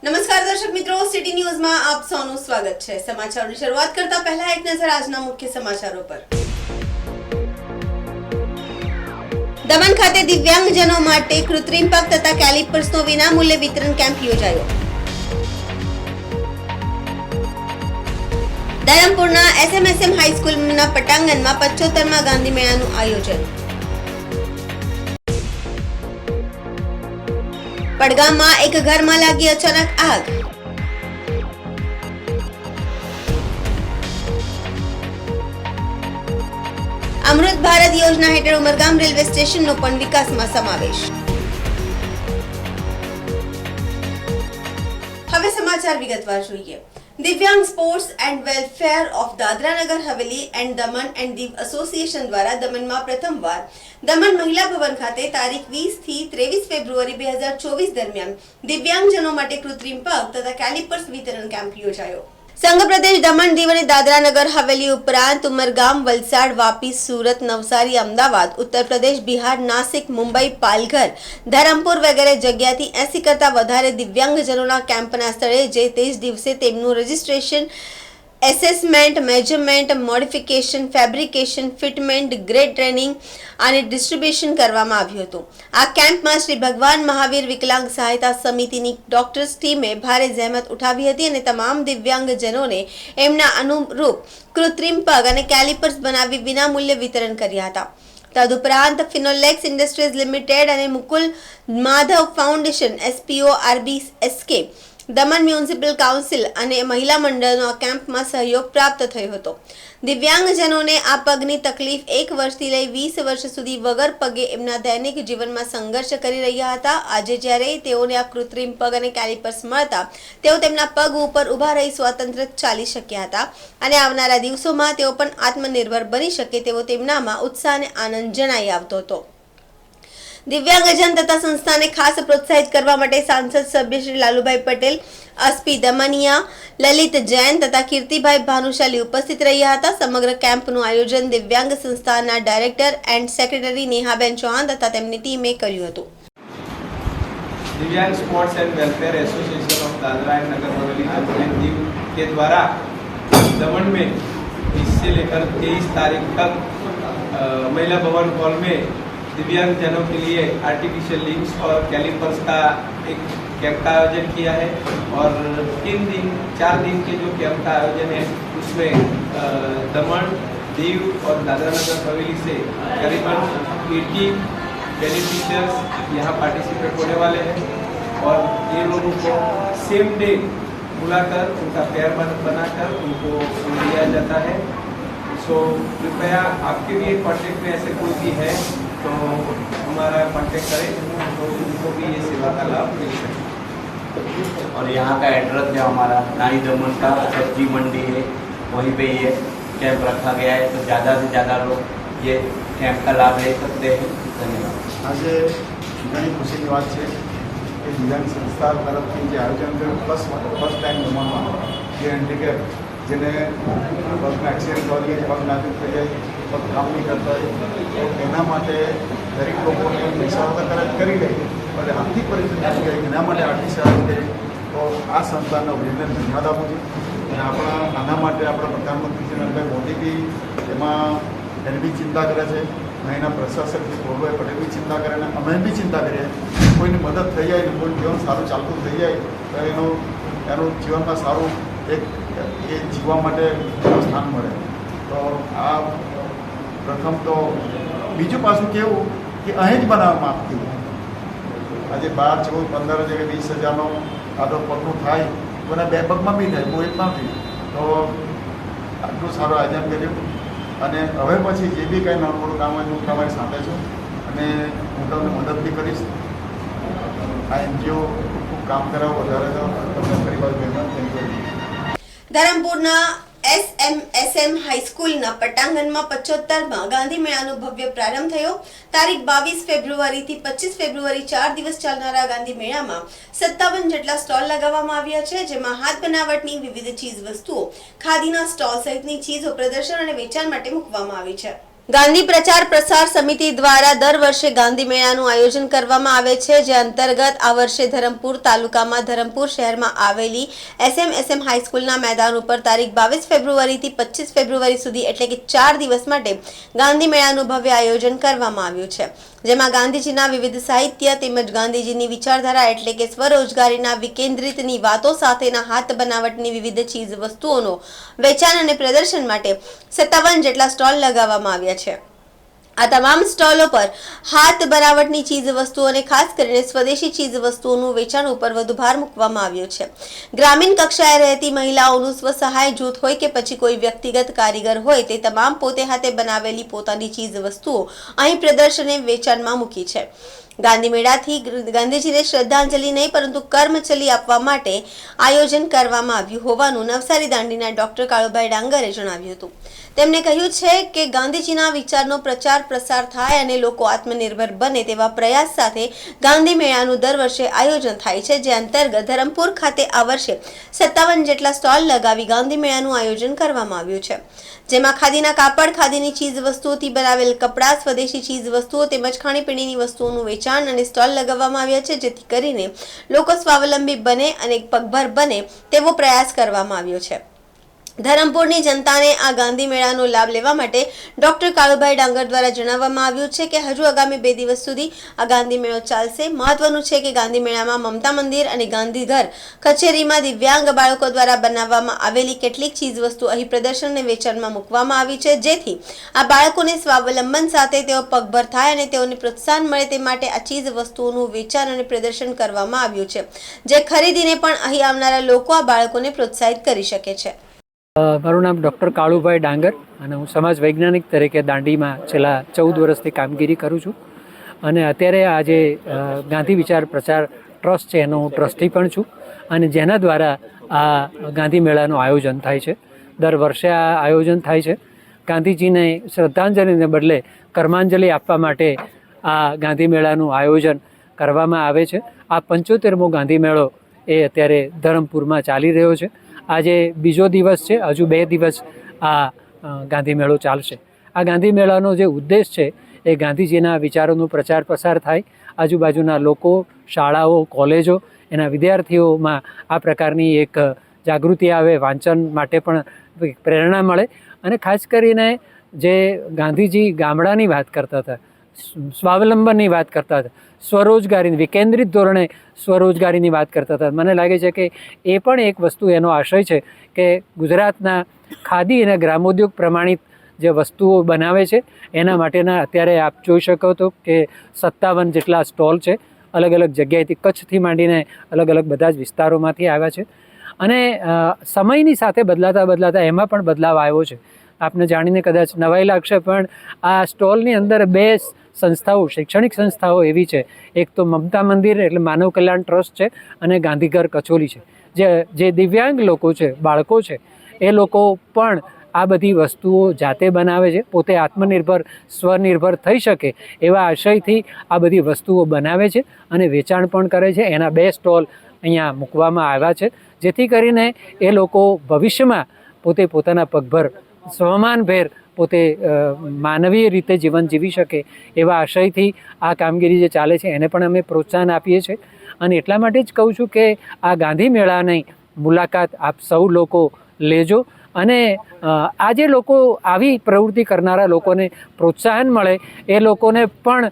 નમસ્કાર દર્શક મિત્રો, સિટી ન્યૂઝમાં આપ સૌનું સ્વાગત છે। સમાચારોની શરૂઆત કરતા પહેલા એક નજર આજના મુખ્ય સમાચારો પર। દમણ ખાતે દિવ્યાંગજનો માટે કૃત્રિમ પગ તથા કેલિપર્સનો વિનામૂલ્યે વિતરણ કેમ્પ યોજાયો। ધરમપુરના એસએમએસએમ હાઈસ્કૂલના પટાંગણમાં 75મા ગાંધી મેળાનું આયોજન। પડગામમાં એક ઘરમાં લાગી અચાનક આગ। અમૃત ભારત યોજના હેઠળ ઉમરગામ રેલવે સ્ટેશનનો પણ વિકાસમાં સમાવેશ। હવે સમાચાર વિગતવાર જોઈએ। દિવ્યાંગ sports and welfare of Dadra Nagar Haveli and Daman and Diu association દ્વારા દમણમાં પ્રથમવાર દમણ મહિલા ભવન ખાતે તારીખ 20 થી 23 ફેબ્રુઆરી 2024 દરમિયાન દિવ્યાંગજનો માટે કૃત્રિમ પગ તથા કેલિપર્સ વિતરણ કેમ્પ યોજાયો। સંઘ પ્રદેશ દમણ દીવ અને દાદરા નગર હવેલી ઉપરાંત ઉમરગામ, વલસાડ, વાપી, સુરત, નવસારી, અમદાવાદ, ઉત્તર પ્રદેશ, બિહાર, નાસિક, મુંબઈ, પાલઘર, ધરમપુર વગેરે જગ્યાથી 80 કરતાં વધારે દિવ્યાંગજનોના કેમ્પના સ્થળે જે તે જ દિવસે તેમનું registration, assessment, measurement, modification, fabrication, fitment, grade training અને ડિસ્ટ્રીબ્યુશન કરવામાં આવ્યું હતું। આ કેમ્પમાં શ્રી ભગવાન મહાવીર વિકલાંગ સહાયતા સમિતિની ડોક્ટર્સ ટીમે ભારે જહેમત ઉઠાવી હતી અને તમામ દિવ્યાંગજનોને એમના અનુરૂપ કૃત્રિમ પગ અને કેલિપર્સ બનાવી વિનામૂલ્યે વિતરણ કર્યા હતા। તદુપરાંત ફિનોલેક્સ ઇન્ડસ્ટ્રીઝ લિમિટેડ અને Mukul Madhav foundation, SpO, RBSK, Daman municipal council અને મહિલા મંડળનો આ કેમ્પમાં સહયોગ પ્રાપ્ત થયો હતો। દિવ્યાંગજનોને આ પગની તકલીફ 1 વર્ષથી લઈ 20 વર્ષ સુધી વગર પગે એમના દૈનિક જીવનમાં સંઘર્ષ કરી રહ્યા હતા। આજે જ્યારે તેઓને આ કૃત્રિમ પગ અને કેલિપર્સ મળતા તેઓ તેમના પગ ઉપર ઊભા રહી સ્વતંત્ર ચાલી શક્યા હતા અને આવનારા દિવસોમાં તેઓ પણ આત્મનિર્ભર બની શકે તેવો તેમનામાં ઉત્સાહ અને આનંદ જણાઈ આવતો હતો। દિવ્યાંગજન તથા સંસ્થાને ખાસ પ્રોત્સાહિત કરવા માટે સાંસદ સભ્ય શ્રી લાલુભાઈ પટેલ, અસ્પી દમનિયા, લલિત જૈન તથા કીર્તિભાઈ ભાનુશાલી ઉપસ્થિત રહ્યા હતા। સમગ્ર કેમ્પનું આયોજન દિવ્યાંગ સંસ્થાના director and secretary Nehaben Chauhan તથા તેમની ટીમે કર્યું હતું। दिव्यांग sports and welfare association of Dadra and Nagar Haveli and Diu के द्वारा दमन में 20 से लेकर 23 तारीख तक महिला भवन हॉल में दिव्यांगजनों के लिए आर्टिफिशियल लिम्स और कैलिपर्स का एक कैंप का आयोजन किया है और 4 दिन के जो कैंप का आयोजन है उसमें दमन, दीव और दादरा नगर हवेली से करीबन 80 बेनिफिशियर्स यहाँ पार्टिसिपेट होने वाले हैं और ये लोगों को सेम डे बुलाकर उनका पेयर बनाकर उनको दिया जाता है। सो कृपया आपके भी कॉन्टेक्ट में ऐसे कोई भी है तो हमारा कांटेक्ट करें तो उनको भी ये सेवा का लाभ मिल सके। और यहाँ का एड्रेस जो हमारा रानी दमन का सब्जी मंडी है वहीं पे ये कैंप रखा गया है तो ज़्यादा से ज़्यादा लोग ये कैंप का लाभ ले सकते हैं। धन्यवाद। आज घनी खुशी की बात है कि दिव्यांग संस्था तरफ जो आयोजन कर फर्स्ट टाइम दमण जे हेन्डिकेप जेने पग में एक्सीडेंट हो गया, पग नाजुक थी जाए, पग काम नहीं करता है तो एना माटे दरेक लोगों ने पैसा वगैरह तरह करी લે और आर्थिक परिस्थिति આવી ગઈ એના માટે આર્થિક સહાય કરી તો આ સંસ્થાને અભિનંદન ધન્યવાદ આપું છું અને આપણા આના માટે આપણા પ્રધાનમંત્રી શ્રી નરેન્દ્રભાઈ મોદી બી એમાં એની બી ચિંતા કરે છે અને એના પ્રશાસક શ્રી ગોરભાઈ પટેલ બી ચિંતા કરે અને અમે બી ચિંતા કરીએ કોઈની મદદ થઈ જાય ને કોઈ જીવન સારું ચાલતું થઈ જાય તો એનું જીવનમાં સારું એક એ જીવવા માટે સ્થાન મળે તો આ પ્રથમ તો બીજું પાછું કેવું કે અહીં જ બનાવવામાં આવતી આજે 12, 14, 15 જગ્યાએ 20,000નો કાદો પગનું થાય કોના 2 પગમાં બી થાય કોઈ નથી તો આટલું સારું આયોજન કર્યું અને હવે પછી જે બી કંઈ નાનું મોટું કામ હોય હું તમારી સાથે છું અને હું તમને મદદ બી કરીશ। આ એનજીઓ ખૂબ કામ કરાવો વધારે તો તમને ફરી વાર મહેમાન થેન્ક યુ। ધરમપુરના એસએમએસએમ હાઈસ્કૂલના પટાંગણમાં 75મા ગાંધી મેળાનો ભવ્ય પ્રારંભ થયો। તારીખ 22 ફેબ્રુઆરીથી 25 ફેબ્રુઆરી 4 દિવસ ચાલનારા ગાંધી મેળામાં 57 જેટલા સ્ટોલ લગાવવામાં આવ્યા છે, જેમાં હાથ બનાવટની વિવિધ ચીજ વસ્તુઓ, ખાદીના સ્ટોલ સહિતની ચીજો પ્રદર્શન અને વેચાણ માટે મૂકવામાં આવી છે। ગાંધી પ્રચાર પ્રસાર સમિતિ દ્વારા દર વર્ષે ગાંધી મેળાનું આયોજન કરવામાં આવે છે, જે અંતર્ગત આ વર્ષે ધરમપુર તાલુકામાં ધરમપુર શહેરમાં આવેલી એસએમ હાઈસ્કૂલના મેદાન ઉપર તારીખ 22 ફેબ્રુઆરીથી 25 ફેબ્રુઆરી સુધી એટલે કે 4 દિવસ માટે ગાંધી મેળાનું ભવ્ય આયોજન કરવામાં આવ્યું છે, જેમાં ગાંધીજીના વિવિધ સાહિત્ય તેમજ ગાંધીજીની વિચારધારા એટલે કે સ્વરોજગારીના વિકેન્દ્રિતની વાતો સાથેના હાથ બનાવટની વિવિધ ચીજ વસ્તુઓનો વેચાણ અને પ્રદર્શન માટે 57 જેટલા સ્ટોલ લગાવવામાં આવ્યા છે। આ તમામ સ્ટોલો પર હાથ બનાવટની ચીજ વસ્તુઓને ખાસ કરીને સ્વદેશી ચીજ વસ્તુઓનું વેચાણ ઉપર વધુ ભાર મૂકવામાં આવ્યો છે। ગ્રામીણ કક્ષાએ રહેતી મહિલાઓનું સ્વસહાય જૂથ હોય કે પછી કોઈ વ્યક્તિગત કારીગર હોય, તે તમામ પોતે હાથે બનાવેલી પોતાની ચીજ વસ્તુઓ અહીં પ્રદર્શને વેચાણમાં મૂકી છે। ગાંધી મેળાથી ગાંધીજીને શ્રદ્ધાંજલિ નહીં પરંતુ કર્મચલી આપવા માટે આયોજન કરવામાં આવ્યું હોવાનું નવસારી દાંડીના ડોક્ટર કાળુભાઈ ડાંગરે જણાવ્યું હતું। તેમણે કહ્યું છે કે ગાંધીજીના વિચારનો પ્રચાર પ્રસાર થાય અને લોકો આત્મનિર્ભર બને તેવા પ્રયાસ સાથે ગાંધી મેળાનું દર વર્ષે આયોજન થાય છે, જે અંતર્ગત ધરમપુર ખાતે આ વર્ષે 57 જેટલા સ્ટોલ લગાવી ગાંધી મેળાનું આયોજન કરવામાં આવ્યું છે, જેમાં ખાદીના કાપડ, ખાદીની ચીજ વસ્તુઓથી બનાવેલ કપડાં, સ્વદેશી ચીજ વસ્તુઓ તેમજ ખાણીપીણીની વસ્તુઓનું વેચાણ અને સ્ટોલ લગાવવામાં આવ્યા છે, જેથી કરીને લોકો સ્વાવલંબી બને અને પગભર બને તેવો પ્રયાસ કરવામાં આવ્યો છે। ધરમપુરની જનતાને આ ગાંધી મેળાનો લાભ લેવા માટે ડોક્ટર કાળુભાઈ ડાંગર દ્વારા જણાવવામાં આવ્યું છે કે હજુ આગામી 2 દિવસ સુધી આ ગાંધી મેળો ચાલશે। મહત્વનું છે કે ગાંધી મેળામાં મમતા મંદિર અને ગાંધીઘર કચેરીમાં દિવ્યાંગ બાળકો દ્વારા બનાવવામાં આવેલી કેટલીક ચીજ વસ્તુ અહીં પ્રદર્શન અને વેચાણમાં મૂકવામાં આવી છે, જેથી આ બાળકોને સ્વાવલંબન સાથે તેઓ પગભર થાય અને તેઓને પ્રોત્સાહન મળે તે માટે આ ચીજ વસ્તુઓનું વેચાણ અને પ્રદર્શન કરવામાં આવ્યું છે, જે ખરીદીને પણ અહીં આવનારા લોકો આ બાળકોને પ્રોત્સાહિત કરી શકે છે। મારું નામ ડૉક્ટર કાળુભાઈ ડાંગર અને હું સમાજ વૈજ્ઞાનિક તરીકે દાંડીમાં છેલ્લા 14 વર્ષથી કામગીરી કરું છું અને અત્યારે આજે ગાંધી વિચાર પ્રચાર ટ્રસ્ટ છે એનો હું ટ્રસ્ટી પણ છું અને જેના દ્વારા આ ગાંધી મેળાનું આયોજન થાય છે। દર વર્ષે આ આયોજન થાય છે। ગાંધીજીને શ્રદ્ધાંજલિને બદલે કર્માંજલિ આપવા માટે આ ગાંધી મેળાનું આયોજન કરવામાં આવે છે। આ 75મો ગાંધી મેળો એ અત્યારે ધરમપુરમાં ચાલી રહ્યો છે। આજે બીજો દિવસ છે, હજુ 2 દિવસ આ ગાંધી મેળો ચાલશે। આ ગાંધી મેળાનો જે ઉદ્દેશ છે એ ગાંધીજીના વિચારોનો પ્રચાર પ્રસાર થાય, આજુબાજુના લોકો, શાળાઓ, કોલેજો, એના વિદ્યાર્થીઓમાં આ પ્રકારની એક જાગૃતિ આવે, વાંચન માટે પણ પ્રેરણા મળે અને ખાસ કરીને જે ગાંધીજી ગામડાની વાત કરતા હતા, સ્વાવલંબનની વાત કરતા હતા, સ્વરોજગારીની વિકેન્દ્રિત ધોરણે સ્વરોજગારીની વાત કરતા હતા। મને લાગે છે કે એ પણ એક વસ્તુ એનો આશય છે કે ગુજરાતના ખાદી અને ગ્રામોદ્યોગ પ્રમાણિત જે વસ્તુઓ બનાવે છે એના માટેના અત્યારે આપ જોઈ શકો તો કે 57 જેટલા સ્ટોલ છે, અલગ અલગ જગ્યાએથી, કચ્છથી માંડીને અલગ અલગ બધા જ વિસ્તારોમાંથી આવ્યા છે અને સમયની સાથે બદલાતા એમાં પણ બદલાવ આવ્યો છે। આપને જાણીને કદાચ નવાઈ લાગશે પણ આ સ્ટોલની અંદર 2 સંસ્થાઓ, શૈક્ષણિક સંસ્થાઓ એવી છે, એક તો મમતા મંદિર એટલે માનવ કલ્યાણ ટ્રસ્ટ છે અને ગાંધીઘર કચોરી છે। જે દિવ્યાંગ લોકો છે, બાળકો છે, એ લોકો પણ આ બધી વસ્તુઓ જાતે બનાવે છે, પોતે આત્મનિર્ભર, સ્વનિર્ભર થઈ શકે એવા આશયથી આ બધી વસ્તુઓ બનાવે છે અને વેચાણ પણ કરે છે। એના 2 સ્ટોલ અહીંયા મૂકવામાં આવ્યા છે, જેથી કરીને એ લોકો ભવિષ્યમાં પોતે પોતાના પગભર સ્વમાનભેર પોતે માનવીય રીતે જીવન જીવી શકે એવા આશયથી આ કામગીરી જે ચાલે છે એને પણ અમે પ્રોત્સાહન આપીએ છીએ અને એટલા માટે જ કહું છું કે આ ગાંધી મેળાની મુલાકાત આપ સૌ લોકો લેજો અને આ જે લોકો આવી પ્રવૃત્તિ કરનારા લોકોને પ્રોત્સાહન મળે, એ લોકોને પણ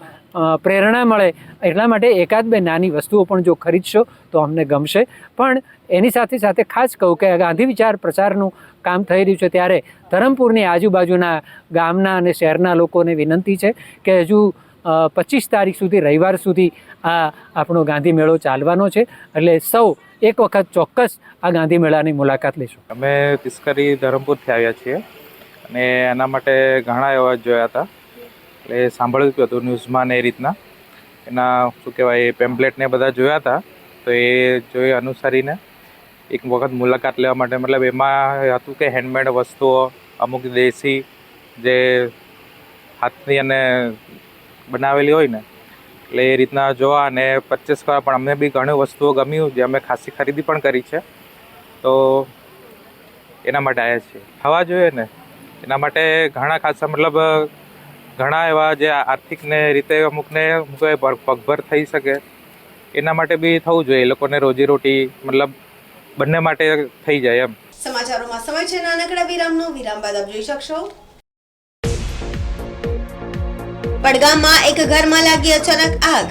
પ્રેરણા મળે, એટલા માટે 1-2 નાની વસ્તુઓ પણ જો ખરીદશો તો અમને ગમશે। પણ એની સાથે સાથે ખાસ કહું કે ગાંધી વિચાર પ્રચારનું કામ થઈ રહ્યું છે ત્યારે ધરમપુરની આજુબાજુના ગામના અને શહેરના લોકોને વિનંતી છે કે હજુ 25 તારીખ સુધી, રવિવાર સુધી આ આપણો ગાંધી મેળો ચાલવાનો છે, એટલે સૌ એક વખત ચોક્કસ આ ગાંધી મેળાની મુલાકાત લેશું। અમે તિસ્કરી ધરમપુરથી આવ્યા છીએ અને એના માટે ઘણા એવા જોયા હતા, એટલે સાંભળ્યું હતું ન્યૂઝમાં ને એ રીતના એના શું કહેવાય પેમ્પલેટ ને બધા જોયા હતા, તો એ જોઈ અનુસારીને એક વખત મુલાકાત લેવા માટે, મતલબ એમાં હતું કે હેન્ડમેડ વસ્તુઓ, અમુક દેશી જે હાથની અને બનાવેલી હોય ને, એટલે એ રીતના જોવા અને પરચેસ કરવા, પણ અમને બી ઘણી વસ્તુઓ ગમ્યું જે અમે ખાસી ખરીદી પણ કરી છે, તો એના માટે આવ્યા છીએ। થવા જોઈએ ને એના માટે ઘણા ખાસા, મતલબ ઘણા એવા જે આર્થિક ને રીતે અમુકને પગભર થઈ શકે એના માટે બી થવું જોઈએ. એ લોકોને રોજીરોટી મતલબ બંને માટે થઈ જાય એમ. સમાચારોમાં સમય છે નાનકડા વિરામનો. વિરામ બાદ આપ જોઈ શકશો. પડગામમાં એક ઘરમાં લાગી અચાનક આગ.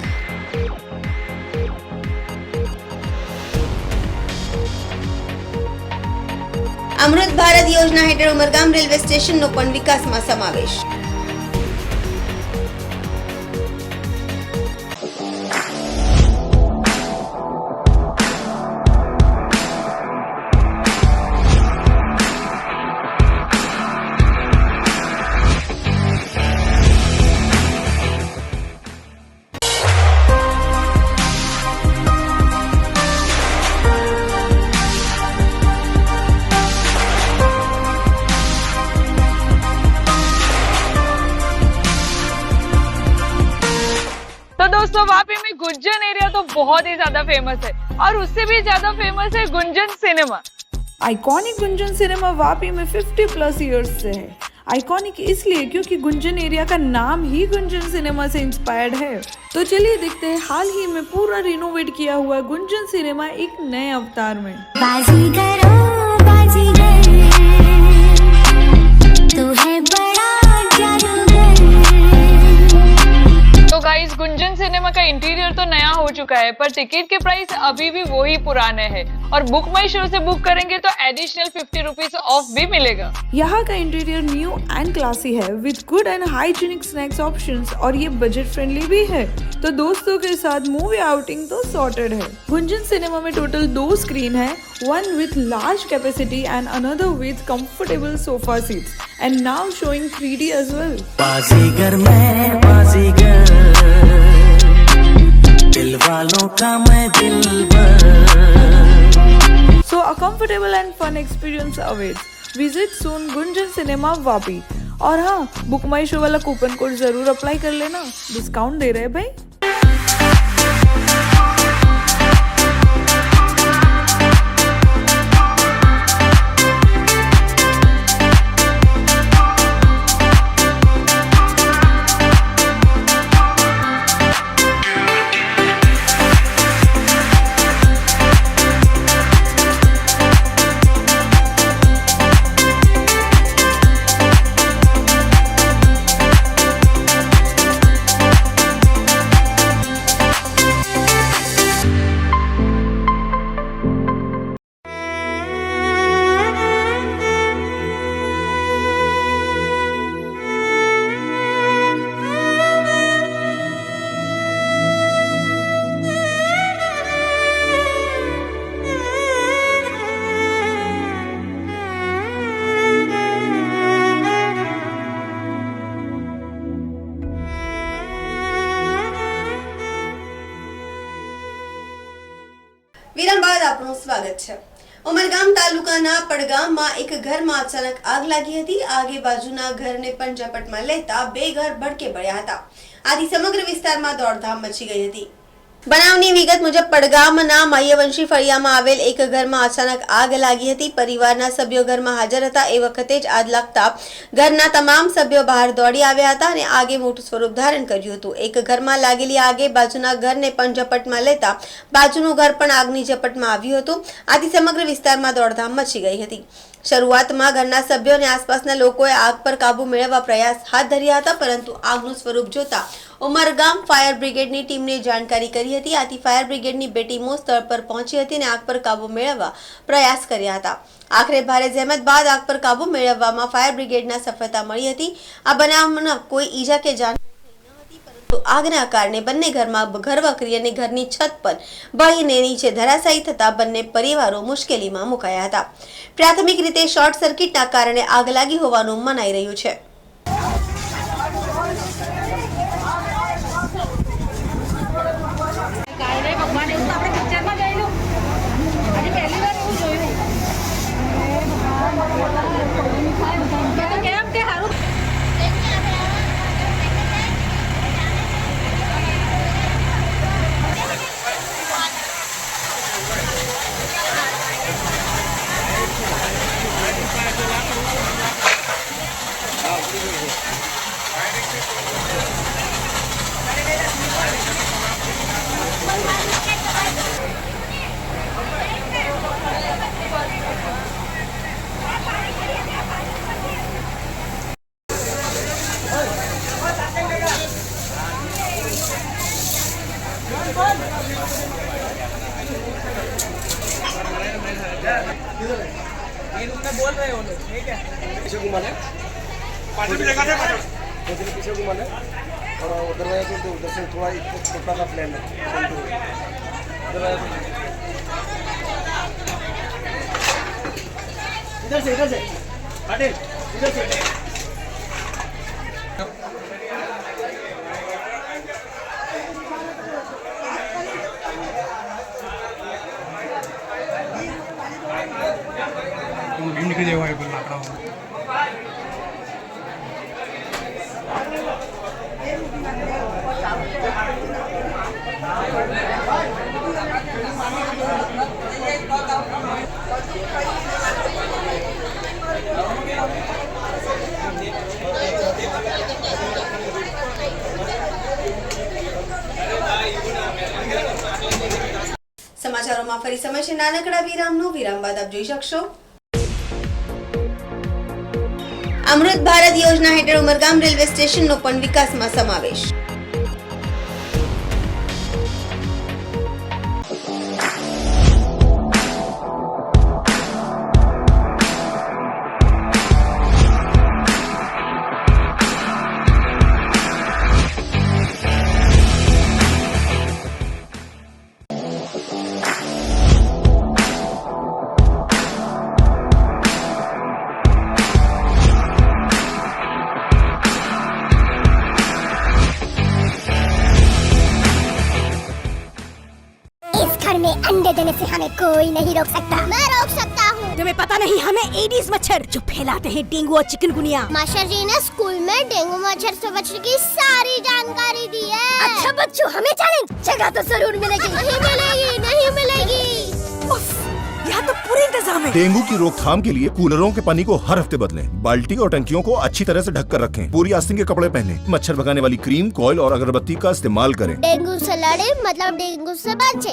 અમૃત ભારત યોજના હેઠળ ઉમરગામ રેલવે સ્ટેશનનો પણ વિકાસમાં સમાવેશ. तो दोस्तों वापी में गुंजन एरिया तो बहुत ही ज्यादा फेमस है और उससे भी ज्यादा फेमस है Gunjan cinema. Iconic Gunjan cinema Vapi में 50 प्लस ईयर्स से है। आइकॉनिक इसलिए क्योंकि गुंजन एरिया का नाम ही गुंजन सिनेमा से इंस्पायर्ड है। तो चलिए देखते हैं हाल ही में पूरा रिनोवेट किया हुआ गुंजन सिनेमा एक नए अवतार में। बाजीगर तू है बड़ा जादूगर। तो गाइस गुंजन सिनेमा का इंटीरियर तो नया हो चुका है पर टिकट के प्राइस अभी भी वही पुराने हैं और बुक माई शो से बुक करेंगे तो एडिशनल 50 रुपीज ऑफ भी मिलेगा। यहाँ का इंटीरियर न्यू एंड क्लासी है with good and hygienic snacks options और ये बजट फ्रेंडली भी है। तो दोस्तों के साथ मूवी आउटिंग तो सॉर्टेड है। गुंजन सिनेमा में टोटल 2 स्क्रीन है, one with large capacity and another with comfortable sofa seats and now showing 3D as well. बाजीगर मैं बाजीगर दिल वालों का मैं दिलबर। So a comfortable and fun experience awaits. Visit soon Gunjan Cinema Vapi. और हाँ, बुक माई show वाला coupon code जरूर apply कर लेना, डिस्काउंट दे रहे हैं भाई। વિરામ બાદ આપનું સ્વાગત છે. ઉમરગામ તાલુકાના પડગામમાં એક ઘરમાં અચાનક આગ લાગી હતી. આગે બાજુના ઘરને પણ ઝપટમાં લેતા 2 ઘર ભડકે પડ્યા હતા. આથી સમગ્ર વિસ્તારમાં દોડધામ મચી ગઈ હતી. બનાવની વિગત મુજબ પડગામના મહ્યવંશી ફળિયામાં આવેલ એક ઘરમાં અચાનક આગ લાગી હતી. પરિવારના સભ્યો ઘરમાં હાજર હતા એ વખતે જ આગ લાગતા ઘરના તમામ સભ્યો બહાર દોડી આવ્યા હતા અને આગે મોટું સ્વરૂપ ધારણ કર્યું હતું. એક ઘરમાં લાગેલી આગે બાજુના ઘરને પણ ઝપટમાં લેતા બાજુનું ઘર પણ આગની ઝપટમાં આવ્યું હતું. આથી સમગ્ર વિસ્તારમાં દોડધામ મચી ગઈ હતી. શરૂઆતમાં ઘરના સભ્યો અને આસપાસના લોકોએ આગ પર કાબુ મેળવવા પ્રયાસ હાથ ધર્યા હતા, પરંતુ આગનું સ્વરૂપ જોતા ઉમરગામ ફાયર બ્રિગેડની ટીમને જાણકારી કરી હતી. આથી ફાયર બ્રિગેડની 2 ટીમો સ્થળ પર પહોંચી હતી અને આગ પર કાબુ મેળવવા પ્રયાસ કર્યા હતા. આખરે ભારે જહેમત બાદ આગ પર કાબુ મેળવવામાં ફાયર બ્રિગેડના સફળતા મળી હતી. આ બનાવમાં કોઈ ઈજા કે જાન આગના કારણે બંને ઘરમાં ઘરવકરી અને ઘરની છત પર બળીને નીચે ધરાશાયી થતા બંને પરિવારો મુશ્કેલીમાં મુકાયા હતા. પ્રાથમિક રીતે શોર્ટ સર્કિટના કારણે આગ લાગી હોવાનું મનાઈ રહ્યું છે. पीछे घुमाना और उधर वाले तो उधर से थोड़ा छोटा सा प्लान है इधर से पाटिल इधर से निकल जाएगा સમાચારોમાં ફરી સમય છે નાનકડા વિરામનો. વિરામ બાદ આપ જોઈ શકશો અમૃત ભારત યોજના હેઠળ ઉમરગામ રેલવે સ્ટેશનનો પણ વિકાસમાં સમાવેશ. में अंडे देने से हमें कोई नहीं रोक सकता। मैं रोक सकता हूँ। तुम्हें पता नहीं हमें एडीज मच्छर जो फैलाते हैं डेंगू और चिकनगुनिया। मास्टर जी ने स्कूल में डेंगू मच्छर से बचने की सारी जानकारी दी है। अच्छा बच्चों, हमें चैलेंज जगह तो जरूर मिलेगी। नहीं मिलेगी, नहीं मिलेगी। यहाँ तो पूरे इंतजाम है। डेंगू की रोकथाम के लिए कूलरों के पानी को हर हफ्ते बदलें। बाल्टी और टंकियों को अच्छी तरह से ढककर रखें। पूरी आस्तीन के कपड़े पहने। मच्छर भगाने वाली क्रीम, कॉइल और अगरबत्ती का इस्तेमाल करें। डेंगू से लड़े मतलब डेंगू से बचे।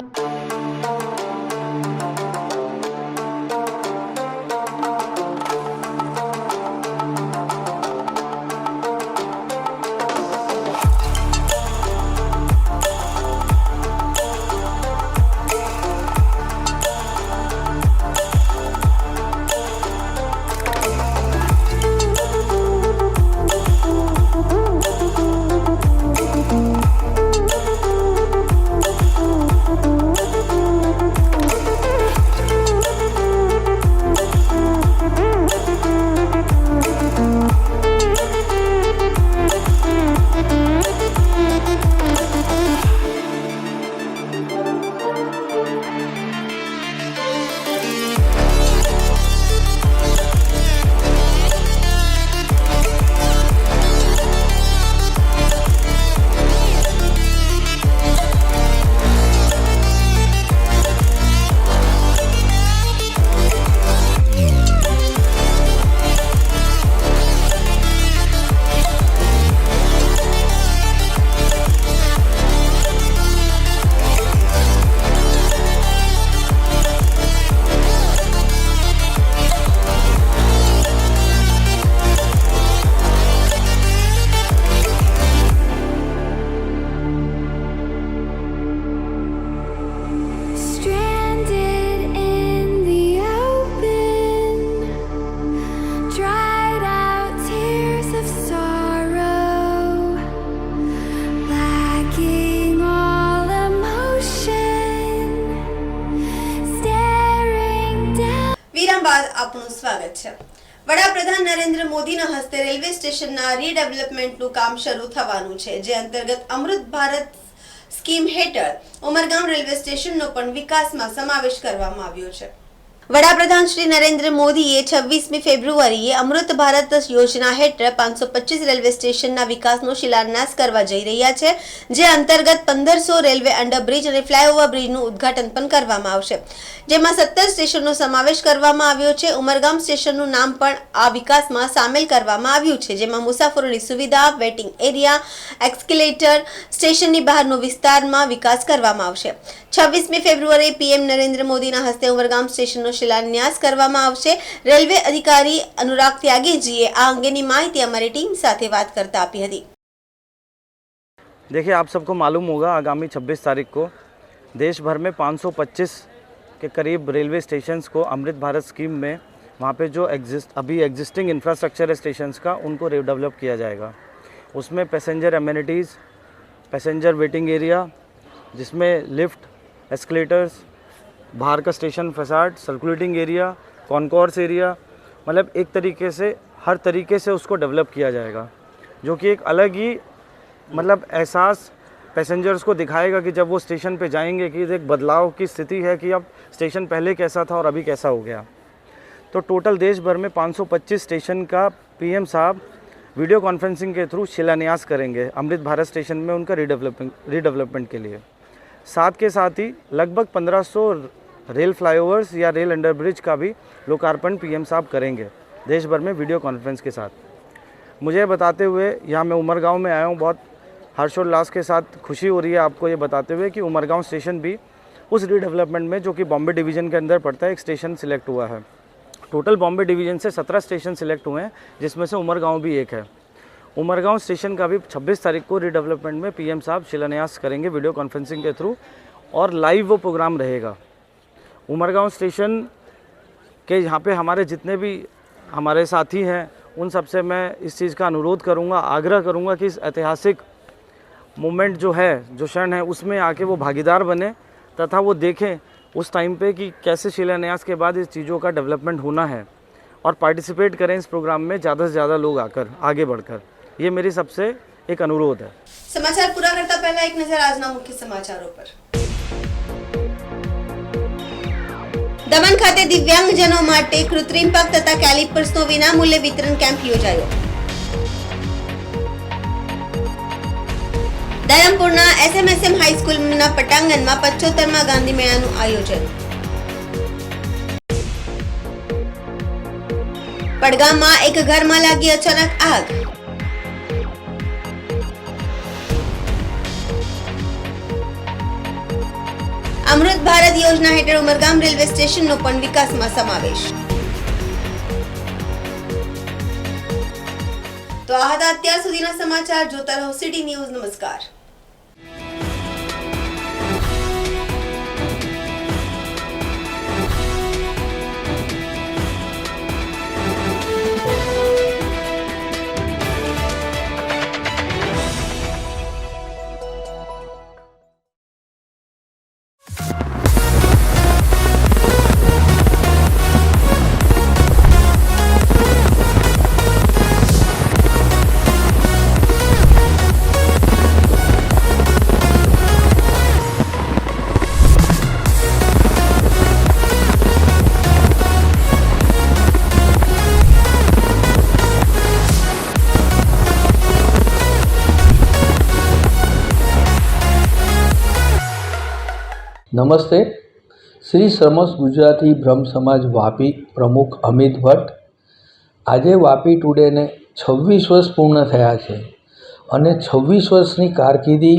આપનું સ્વાગત છે. વડાપ્રધાન નરેન્દ્ર મોદીના હસ્તે રેલવે સ્ટેશનના રીડેવલપમેન્ટનું કામ શરૂ થવાનું છે, જે અંતર્ગત અમૃત ભારત સ્કીમ હેઠળ ઉમરગામ રેલવે સ્ટેશનનો પણ વિકાસમાં સમાવેશ કરવામાં આવ્યો છે. વડાપ્રધાન શ્રી નરેન્દ્ર મોદીએ 26મી ફેબ્રુઆરીએ અમૃત ભારત યોજના હેઠળ 525 રેલવે સ્ટેશનના વિકાસનો શિલાન્યાસ કરવા જઈ રહ્યા છે, જે અંતર્ગત 1500 રેલવે અંડરબ્રિજ અને ફ્લાયઓવર બ્રિજનું ઉદ્ઘાટન પણ કરવામાં આવશે, જેમાં 17 સ્ટેશનનો સમાવેશ કરવામાં આવ્યો છે. ઉમરગામ સ્ટેશનનું નામ પણ આ વિકાસમાં સામેલ કરવામાં આવ્યું છે, જેમાં મુસાફરોની સુવિધા, વેટિંગ એરિયા, એસ્કેલેટર, સ્ટેશનની બહારનો વિસ્તારમાં વિકાસ કરવામાં આવશે. 26મી ફેબ્રુઆરીએ પીએમ નરેન્દ્ર મોદીના હસ્તે ઉમરગામ સ્ટેશનનો शिलान्यास करवामां आवशे. रेलवे अधिकारी अनुराग त्यागीजीए आ अंगेनी माहिती अमारी टीम साथे बात करता आपी हती. देखिए, आप सबको मालूम होगा आगामी 26 तारीख को देश भर में 525 कि करीब रेलवे स्टेशंस को अमृत भारत स्कीम में वहाँ पे जो अभी एग्जिस्टिंग इंफ्रास्ट्रक्चर है स्टेशंस का, उनको रिडेवलप किया जाएगा। उसमें passenger amenities, passenger waiting area, जिसमें लिफ्ट, एस्केलेटर्स, बाहर का station facade, circulating area, concourse area, मतलब एक तरीके से हर तरीके से उसको डेवलप किया जाएगा, जो कि एक अलग ही मतलब एहसास पैसेंजर्स को दिखाएगा कि जब वो स्टेशन पे जाएंगे कि एक बदलाव की स्थिति है कि अब स्टेशन पहले कैसा था और अभी कैसा हो गया। तो टोटल देश भर में 525 स्टेशन का पीएम साहब वीडियो कॉन्फ्रेंसिंग के थ्रू शिलान्यास करेंगे अमृत भारत स्टेशन में उनका रीडेवलपमेंट के लिए। साथ के साथ ही लगभग 1500 रेल फ्लाईओवर्स या रेल अंडरब्रिज का भी लोकार्पण पीएम साहब करेंगे देश भर में वीडियो कॉन्फ्रेंस के साथ। मुझे बताते हुए यहाँ मैं उमरगांव में आया हूँ, बहुत हर्षोल्लास के साथ खुशी हो रही है आपको ये बताते हुए कि उमरगांव स्टेशन भी उस रीडेवलपमेंट में, जो कि बॉम्बे डिवीज़न के अंदर पड़ता है, एक स्टेशन सिलेक्ट हुआ है। टोटल बॉम्बे डिवीज़न से 17 स्टेशन सिलेक्ट हुए हैं, जिसमें से उमरगांव भी एक है। उमरगांव स्टेशन का भी 26 तारीख को रीडेवलपमेंट में पीएम साहब शिलान्यास करेंगे वीडियो कॉन्फ्रेंसिंग के थ्रू, और लाइव वो प्रोग्राम रहेगा। उमरगांव स्टेशन के यहाँ पे हमारे जितने भी हमारे साथी हैं, उन सबसे मैं इस चीज़ का अनुरोध करूँगा, आग्रह करूँगा कि इस ऐतिहासिक मोमेंट जो है, जो क्षण है, उसमें आके वो भागीदार बने तथा वो देखें उस टाइम पे कि कैसे शिलान्यास के बाद इस चीज़ों का डेवलपमेंट होना है, और पार्टिसिपेट करें इस प्रोग्राम में ज़्यादा से ज़्यादा लोग आकर आगे बढ़कर। ये मेरी सबसे एक अनुरोध है। समाचार पूरा करता पहला एक नजर આજના મુખ્ય સમાચારો પર। દમણ ખાતે દિવ્યાંગજનો માટે કૃત્રિમ પગ તથા કેલિપર્સનો વિનામૂલ્યે વિતરણ કેમ્પ યોજાયો। ધરમપુરના એસએમએસએમ હાઈસ્કૂલના પટાંગણમાં 75મા ગાંધી મેળાનું આયોજન। પડગામમાં એક ઘરમાં લાગી અચાનક આગ। અમૃત ભારત યોજના હેઠળ ઉમરગામ રેલવે સ્ટેશનનો પણ વિકાસમાં સમાવેશ। તો આ હતા અત્યાર સુધીના સમાચાર। જોતા રહો સિટી ન્યૂઝ। નમસ્કાર। નમસ્તે, શ્રી સમસ્ત ગુજરાતી બ્રહ્મ સમાજ વાપી પ્રમુખ અમિત ભટ્ટ। આજે વાપી ટુડેને 26 વર્ષ પૂર્ણ થયા છે અને 26 વર્ષની કારકિર્દી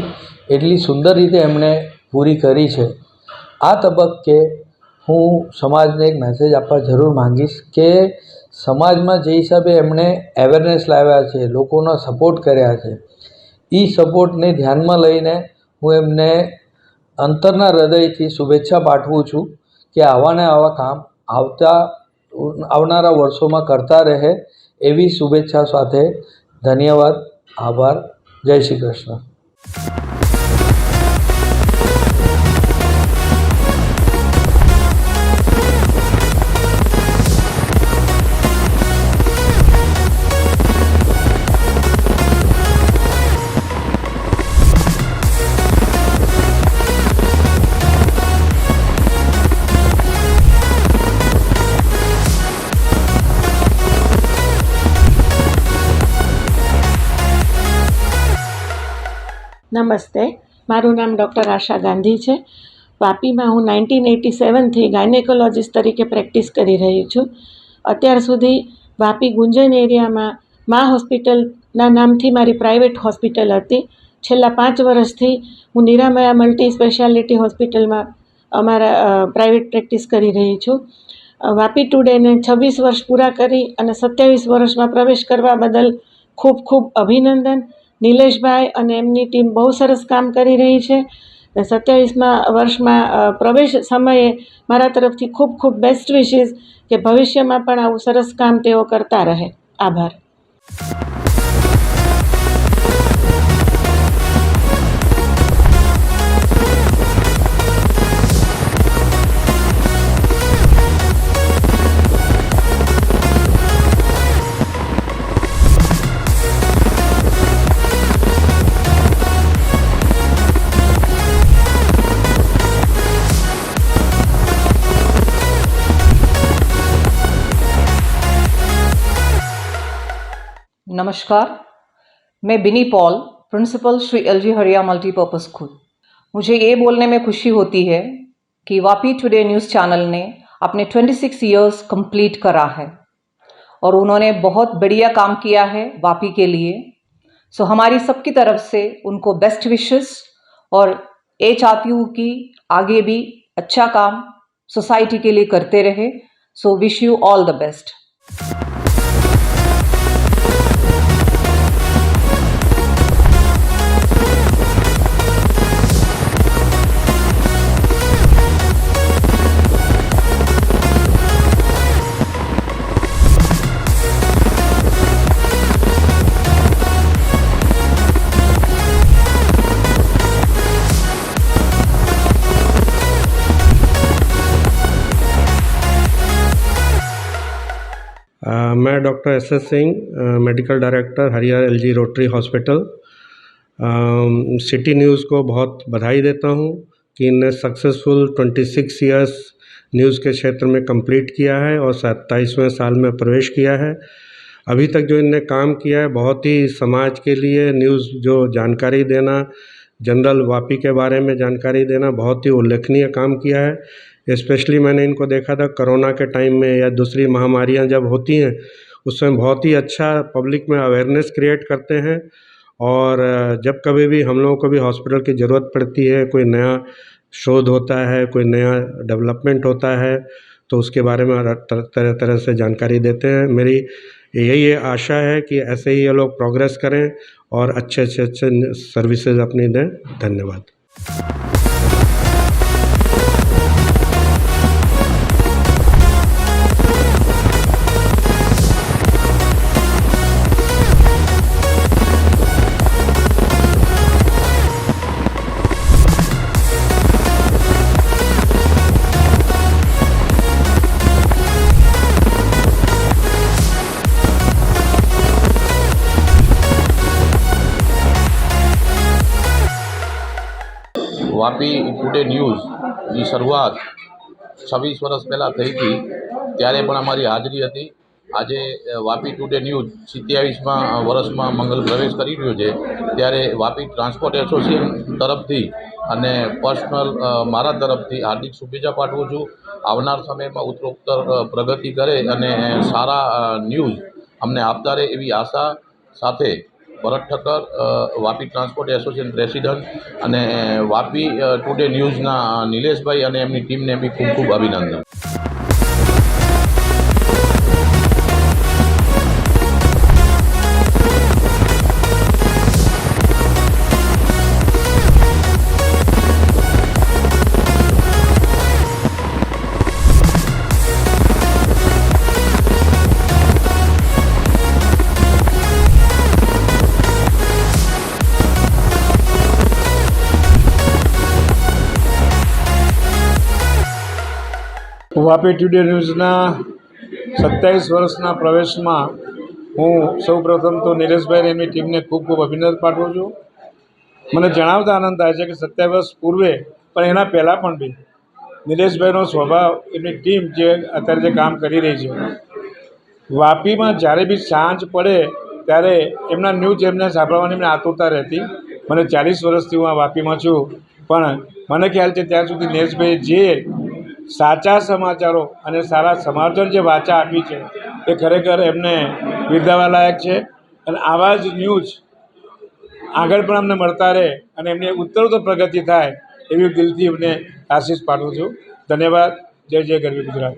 એટલી સુંદર રીતે એમણે પૂરી કરી છે। આ તબક્કે હું સમાજને એક મેસેજ આપવા જરૂર માંગીશ કે સમાજમાં જે હિસાબે એમણે અવેરનેસ લાવ્યા છે, લોકોનો સપોર્ટ કર્યા છે, એ સપોર્ટને ધ્યાનમાં લઈને હું એમને અંતરના હૃદયથી શુભેચ્છા પાઠવું છું કે આવા ને આવા કામ આવનારા વર્ષોમાં કરતા રહે, એવી શુભેચ્છા સાથે ધન્યવાદ, આભાર, જય શ્રી કૃષ્ણ। નમસ્તે, મારું નામ ડૉક્ટર આશા ગાંધી છે। વાપીમાં હું 1987થી ગાયનેકોલોજીસ્ટ તરીકે પ્રેક્ટિસ કરી રહી છું। અત્યાર સુધી વાપી ગુંજન એરિયામાં મા હોસ્પિટલના નામથી મારી પ્રાઇવેટ હોસ્પિટલ હતી। છેલ્લા 5 વર્ષથી હું નિરામયા મલ્ટી સ્પેશિયાલિટી હોસ્પિટલમાં અમારા પ્રાઇવેટ પ્રેક્ટિસ કરી રહી છું। વાપી ટુડેને 26 વર્ષ પૂરા કરી અને 27 વર્ષમાં પ્રવેશ કરવા બદલ ખૂબ ખૂબ અભિનંદન। નિલેશભાઈ અને એમની ટીમ બહુ સરસ કામ કરી રહી છે। 27મા વર્ષમાં પ્રવેશ સમયે મારા તરફથી ખૂબ ખૂબ બેસ્ટ વિશીસ કે ભવિષ્યમાં પણ આવું સરસ કામ તેઓ કરતા રહે. આભાર. नमस्कार, मैं बिनी पॉल, प्रिंसिपल श्री एलजी हरिया मल्टीपर्पज़ स्कूल. मुझे ये बोलने में खुशी होती है कि वापी टुडे न्यूज़ चैनल ने अपने 26 ईयर्स कंप्लीट करा है और उन्होंने बहुत बढ़िया काम किया है वापी के लिए. सो हमारी सबकी तरफ से उनको बेस्ट विशेस और ये चाहती हूँ कि आगे भी अच्छा काम सोसाइटी के लिए करते रहे. So wish you all the best. मैं doctor S Singh, medical director Haria LG rotary hospital, city news को बहुत बधाई देता हूँ कि इन्हें सक्सेसफुल 26 ईयर्स न्यूज़ के क्षेत्र में कंप्लीट किया है और 27वें साल में प्रवेश किया है. अभी तक जो इनने काम किया है बहुत ही समाज के लिए न्यूज़ जो जानकारी देना, जनरल वापी के बारे में जानकारी देना, बहुत ही उल्लेखनीय काम किया है. स्पेशली मैंने इनको देखा था कोरोना के टाइम में या दूसरी महामारियां जब होती हैं उसमें बहुत ही अच्छा पब्लिक में अवेयरनेस क्रिएट करते हैं. और जब कभी भी हम लोगों को भी हॉस्पिटल की ज़रूरत पड़ती है, कोई नया शोध होता है, कोई नया डेवलपमेंट होता है, तो उसके बारे में तरह तरह से जानकारी देते हैं. मेरी यही आशा है कि ऐसे ही ये लोग प्रोग्रेस करें और अच्छे सर्विसेज अपनी दें. धन्यवाद. વાપી ટુડે ન્યૂઝની શરૂઆત 26 વર્ષ પહેલાં થઈ હતી, ત્યારે પણ અમારી હાજરી હતી. આજે વાપી ટુડે ન્યૂઝ 27મા વર્ષમાં મંગલ પ્રવેશ કરી રહ્યો છે, ત્યારે વાપી ટ્રાન્સપોર્ટ એસોસિએશન તરફથી અને પર્સનલ મારા તરફથી હાર્દિક શુભેચ્છા પાઠવું છું. આવનાર સમયમાં ઉત્તરોત્તર પ્રગતિ કરે અને સારા ન્યૂઝ અમને આપતા રહે એવી આશા સાથે Bharat Thakkar, Vapi transport association president, અને વાપી ટુડે ન્યૂઝના નિલેશભાઈ અને એમની ટીમને બી ખૂબ ખૂબ અભિનંદન. વાપી ટુડે ન્યૂઝના 27 વર્ષના પ્રવેશમાં હું સૌપ્રથમ તો નિલેશભાઈ એમની ટીમને ખૂબ ખૂબ અભિનંદન પાઠવું છું. મને જણાવતા આનંદ થાય છે કે 27 વર્ષ પૂર્વે પણ એના પહેલાં પણ બી નિલેશભાઈનો સ્વભાવ, એમની ટીમ જે અત્યારે જે કામ કરી રહી છે, વાપીમાં જ્યારે બી સાંજ પડે ત્યારે એમના ન્યૂઝ એમને સાંભળવાની એમને આતુરતા રહેતી. મને 40 વર્ષથી હું આ વાપીમાં છું, પણ મને ખ્યાલ છે ત્યાં સુધી નિલેશભાઈ જે સાચા સમાચારો અને સારા સમાચાર જે વાચા આપી છે એ ખરેખર એમને બિરદાવવા લાયક છે. અને આવા જ ન્યૂઝ આગળ પણ અમને મળતા રહે અને એમની ઉત્તરોત્તર પ્રગતિ થાય એવી દિલથી એમને આશીષ પાઠવું છું. ધન્યવાદ. જય જય ગરવી ગુજરાત.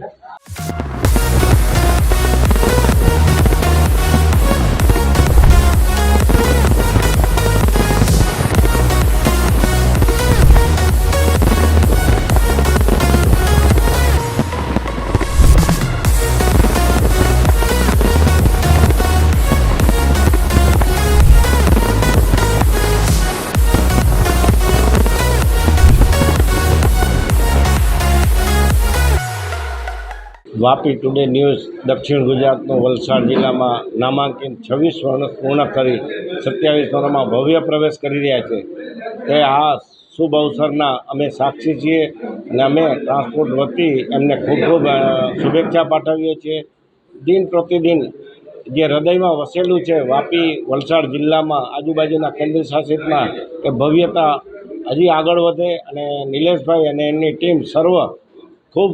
વાપી ટુડે ન્યૂઝ દક્ષિણ ગુજરાતનો વલસાડ જિલ્લામાં નામાંકિત 26 વર્ષ પૂર્ણ કરી 27 વર્ષમાં ભવ્ય પ્રવેશ કરી રહ્યા છે તે આ શુભ અવસરના અમે સાક્ષી છીએ અને અમે ટ્રાન્સપોર્ટ વતી એમને ખૂબ ખૂબ શુભેચ્છા પાઠવીએ છીએ. દિન પ્રતિદિન જે હૃદયમાં વસેલું છે વાપી વલસાડ જિલ્લામાં આજુબાજુના કેન્દ્ર શાસિતમાં એ ભવ્યતા હજી આગળ વધે અને નિલેશભાઈ અને એમની ટીમ સર્વ ખૂબ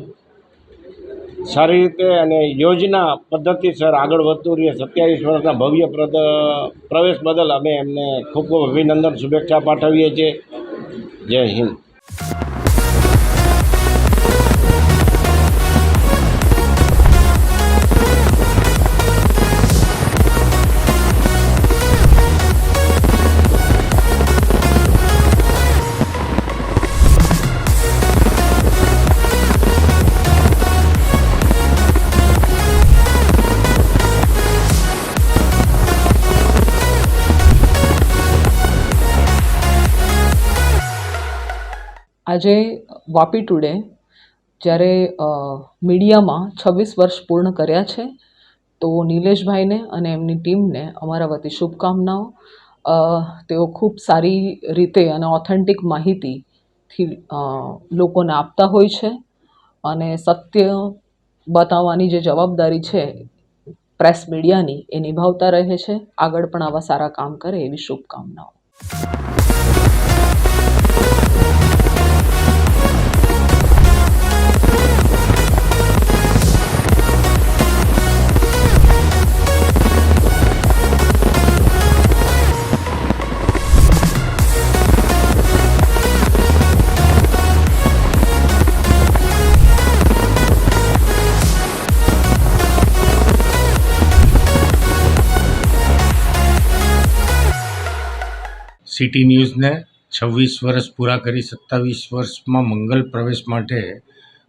સારી રીતે અને યોજના પદ્ધતિસર આગળ વધતું રહે. 27 વર્ષના ભવ્ય પ્રવેશ બદલ અમે એમને ખૂબ ખૂબ અભિનંદન શુભેચ્છા પાઠવીએ છીએ. જય હિન્દ. આજે વાપી ટુડે જ્યારે મીડિયામાં 26 વર્ષ પૂર્ણ કર્યા છે તો નિલેશભાઈને અને એમની ટીમને અમારા વતી શુભકામનાઓ. તેઓ ખૂબ સારી રીતે અને ઓથેન્ટિક માહિતીથી લોકોને આપતા હોય છે અને સત્ય બતાવવાની જે જવાબદારી છે પ્રેસ મીડિયાની એ નિભાવતા રહે છે. આગળ પણ આવા સારા કામ કરે એવી શુભકામનાઓ. સિટી ન્યૂઝને 26 વર્ષ પૂરા કરી 27 વર્ષમાં મંગલ પ્રવેશ માટે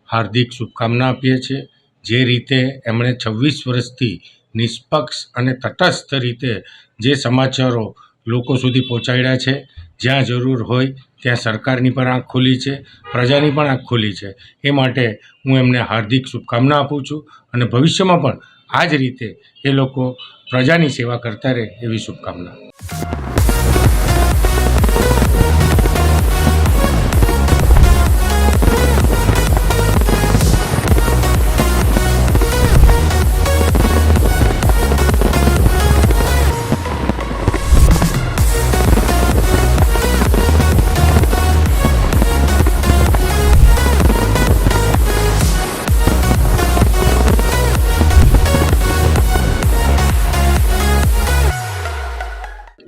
હાર્દિક શુભકામના આપીએ છીએ. જે રીતે એમણે 26 વર્ષથી નિષ્પક્ષ અને તટસ્થ રીતે જે સમાચારો લોકો સુધી પહોંચાડ્યા છે, જ્યાં જરૂર હોય ત્યાં સરકારની પણ આંખ ખોલી છે, પ્રજાની પણ આંખ ખોલી છે. એ માટે હું એમને હાર્દિક શુભકામના આપું છું અને ભવિષ્યમાં પણ આ જ રીતે એ લોકો પ્રજાની સેવા કરતા રહે એવી શુભકામના.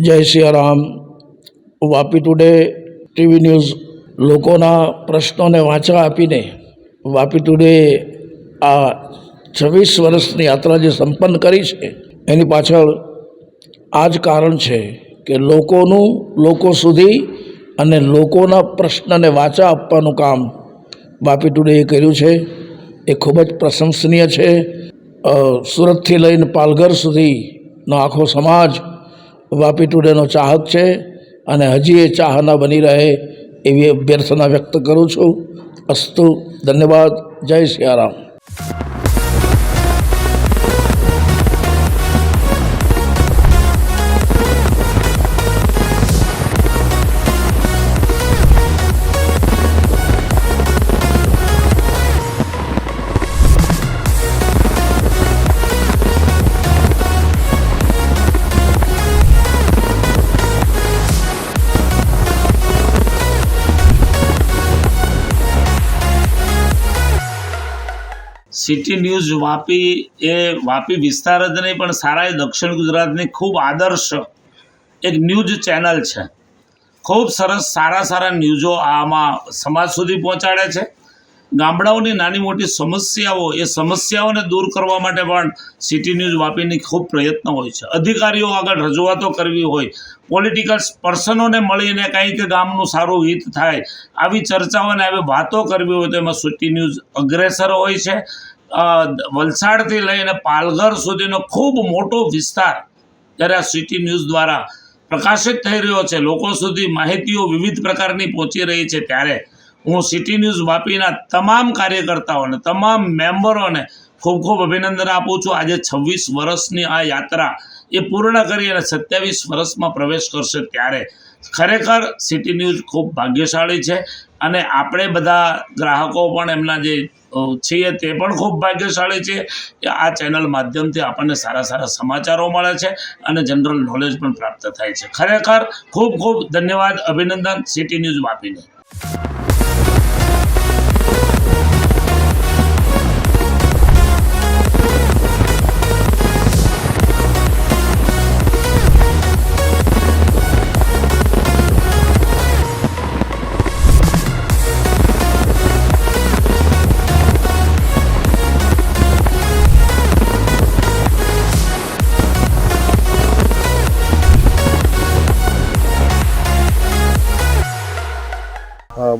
જય Siyaram. Vapi today TV news લોકોના પ્રશ્નોને વાંચા આપીને વાપી ટુડે આ 26 વર્ષની યાત્રા જે સંપન્ન કરી છે એની પાછળ આ જ કારણ છે કે લોકોનું લોકો સુધી અને લોકોના પ્રશ્નને વાંચા આપવાનું કામ વાપી ટુડેએ કર્યું છે. એ ખૂબ જ પ્રશંસનીય છે. સુરતથી લઈને પાલઘર સુધીનો આખો સમાજ વાપી ટુડેનો ચાહક છે અને હજી એ ચાહના બની રહે એવી અભ્યર્થના વ્યક્ત કરું છું. અસ્તુ. ધન્યવાદ. જય સિયારામ. સિટી ન્યૂઝ વાપી એ વાપી વિસ્તાર જ નહીં પણ સારા એ દક્ષિણ ગુજરાતની ખૂબ આદર્શ એક ન્યૂઝ ચેનલ છે. ખૂબ સરસ સારા ન્યૂઝો આમાં સમાજ સુધી પહોંચાડે છે. ગામડાઓની નાની મોટી સમસ્યાઓ એ સમસ્યાઓને દૂર કરવા માટે પણ સિટી ન્યૂઝ વાપીની ખૂબ પ્રયત્ન હોય છે. અધિકારીઓ આગળ રજૂઆતો કરવી હોય, પોલિટિકલ પર્સનોને મળીને કંઈક ગામનું સારું હિત થાય આવી ચર્ચાઓને આવી વાતો કરવી હોય તો એમાં સિટી ન્યૂઝ અગ્રેસર હોય છે. વલસાડથી લઈને પાલઘર સુધીનો ખૂબ મોટો વિસ્તાર જ્યારે આ સિટી ન્યૂઝ દ્વારા પ્રકાશિત થઈ રહ્યો છે, લોકો સુધી માહિતીઓ વિવિધ પ્રકારની પહોંચી રહી છે, ત્યારે હું સિટી ન્યૂઝ વાપીના તમામ કાર્યકર્તાઓને, તમામ મેમ્બરોને ખૂબ ખૂબ અભિનંદન આપું છું. આજે 26 વર્ષની આ યાત્રા એ પૂર્ણ કરી અને 27 વર્ષમાં પ્રવેશ કરશે ત્યારે ખરેખર સિટી ન્યૂઝ ખૂબ ભાગ્યશાળી છે અને આપણે બધા ગ્રાહકો પણ એમના જે છીએ તે પણ ખૂબ ભાગ્યશાળી છે કે આ ચેનલ માધ્યમથી આપણને સારા સારા સમાચારો મળે છે અને જનરલ નોલેજ પણ પ્રાપ્ત થાય છે. ખરેખર ખૂબ ખૂબ ધન્યવાદ, અભિનંદન સિટી ન્યૂઝ વાપીને.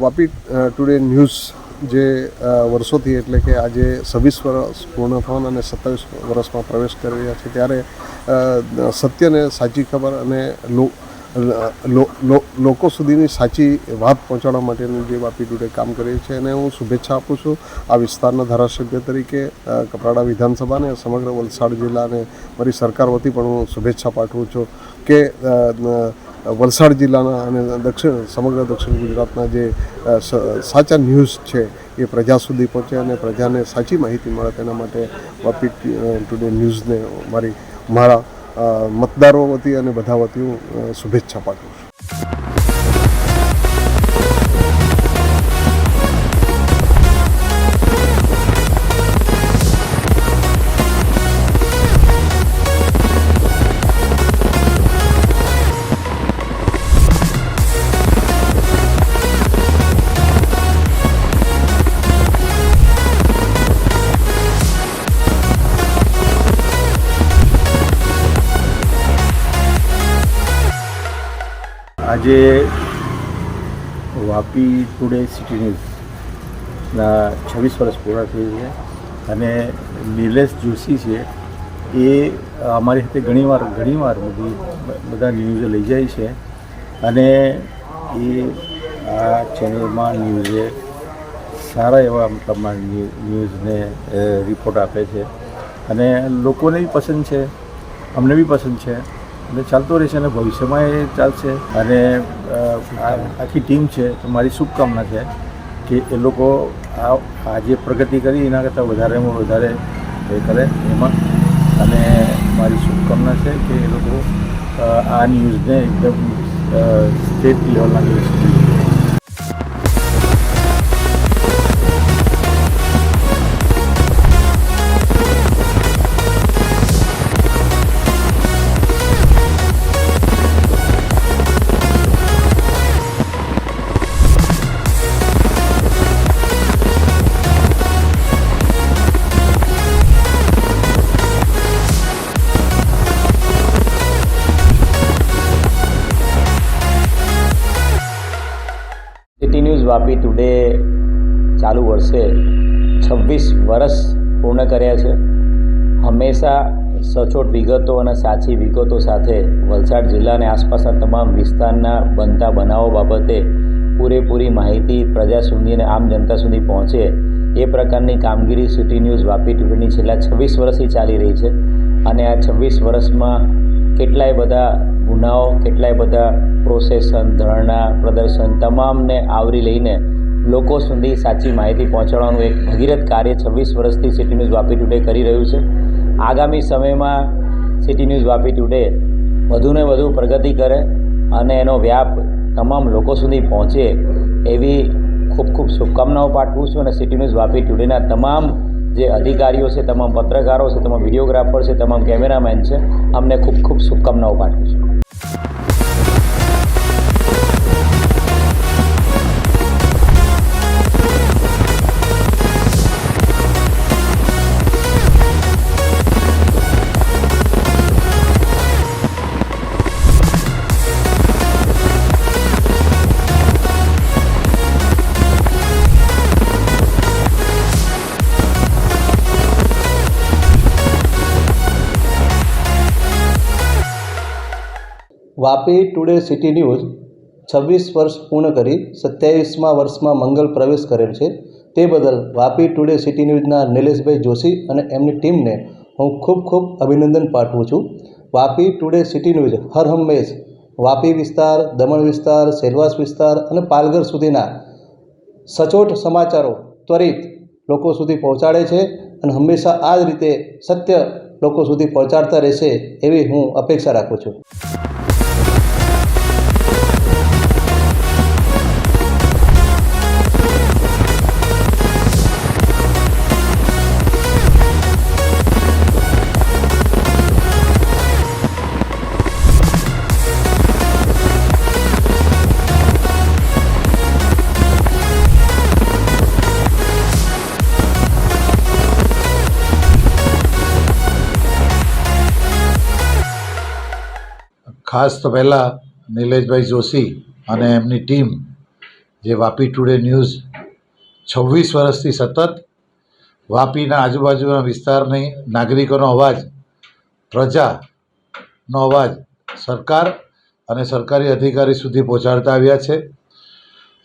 વાપી ટુડે ન્યૂઝ જે વર્ષોથી એટલે કે આજે 26 વર્ષ પૂર્ણ થવાના અને 27 વર્ષમાં પ્રવેશ કરી રહ્યા છે ત્યારે સત્યને સાચી ખબર અને લોકો સુધીની સાચી વાત પહોંચાડવા માટેનું જે વાપી ટુડે કામ કરે છે એને હું શુભેચ્છા આપું છું. આ વિસ્તારના ધારાસભ્ય તરીકે કપરાડા વિધાનસભાને સમગ્ર વલસાડ જિલ્લાને મારી સરકાર વતી પણ હું શુભેચ્છા પાઠવું છું કે વલસાડ જિલ્લાના અને સમગ્ર દક્ષિણ ગુજરાતના જે સાચા ન્યૂઝ છે એ પ્રજા સુધી પહોંચે અને પ્રજાને સાચી માહિતી મળે તેના માટે વાપી ટુડે ન્યૂઝને મારા મતદારો વતી અને બધા વતી હું શુભેચ્છા પાઠવું છું. આજે વાપી ટુડે સિટી ન્યૂઝના 26 વર્ષ પૂરા થઈ છે અને નિલેશ જોશી છે એ અમારી સાથે ઘણીવાર બધા ન્યૂઝ લઈ જાય છે અને એ આ ચેનલમાં ન્યૂઝે સારા એવા મતલબમાં ન્યૂઝને રિપોર્ટ આપે છે અને લોકોને બી પસંદ છે, અમને બી પસંદ છે અને ચાલતો રહેશે અને ભવિષ્યમાં એ ચાલશે. અને આખી ટીમ છે તો મારી શુભકામના છે કે એ લોકો આજે પ્રગતિ કરી એના કરતાં વધારેમાં વધારે એ કરે એમાં, અને મારી શુભકામના છે કે એ લોકો આ ન્યૂઝને એકદમ સ્ટેટ લેવલના news city news Vapi today ચાલુ વર્ષે 26 વર્ષ પૂર્ણ કર્યા છે. હંમેશા સચોટ વિગતો અને સાચી વિગતો સાથે વલસાડ જિલ્લા અને આસપાસના તમામ વિસ્તારના બનતા બનાવો બાબતે પૂરેપૂરી માહિતી પ્રજા સુધી અને આમ જનતા સુધી પહોંચે એ પ્રકારની કામગીરી સિટી ન્યૂઝ વાપી ટુડેની છેલ્લા 26 વર્ષથી ચાલી રહી છે. અને આ 26 વર્ષમાં કેટલાય બધા ગુનાઓ, કેટલાય બધા પ્રોસેસન, ધરણા, પ્રદર્શન તમામને આવરી લઈને લોકો સુધી સાચી માહિતી પહોંચાડવાનું એક ભગીરથ કાર્ય 26 વર્ષથી સિટી ન્યૂઝ વાપી ટુડે કરી રહ્યું છે. આગામી સમયમાં સિટી ન્યૂઝ વાપી ટુડે વધુને વધુ પ્રગતિ કરે અને એનો વ્યાપ તમામ લોકો સુધી પહોંચે એવી ખૂબ ખૂબ શુભકામનાઓ પાઠવું છું. અને સિટી ન્યૂઝ વાપી ટુડેના તમામ જે અધિકારીઓ છે, તમામ પત્રકારો છે, તમામ વિડીયોગ્રાફર છે, તમામ કેમેરામેન છે, અમને ખૂબ ખૂબ શુભકામનાઓ પાઠવું છું. વાપી ટુડે સિટી ન્યૂઝ 26 વર્ષ પૂર્ણ કરી 27મા વર્ષમાં મંગલ પ્રવેશ કરેલ છે તે બદલ વાપી ટુડે સિટી ન્યૂઝના નિલેશભાઈ જોશી અને એમની ટીમને હું ખૂબ ખૂબ અભિનંદન પાઠવું છું. વાપી ટુડે સિટી ન્યૂઝ હર હંમેશ વાપી વિસ્તાર, દમણ વિસ્તાર, સેલવાસ વિસ્તાર અને પાલઘર સુધીના સચોટ સમાચારો ત્વરિત લોકો સુધી પહોંચાડે છે અને હંમેશા આ જ રીતે સત્ય લોકો સુધી પહોંચાડતા રહેશે એવી હું અપેક્ષા રાખું છું. ખાસ તો પહેલાં નિલેશભાઈ જોશી અને એમની ટીમ જે વાપી ટુડે ન્યૂઝ 26 વર્ષથી સતત વાપીના આજુબાજુના વિસ્તારની નાગરિકોનો અવાજ, પ્રજાનો અવાજ સરકાર અને સરકારી અધિકારી સુધી પહોંચાડતા આવ્યા છે.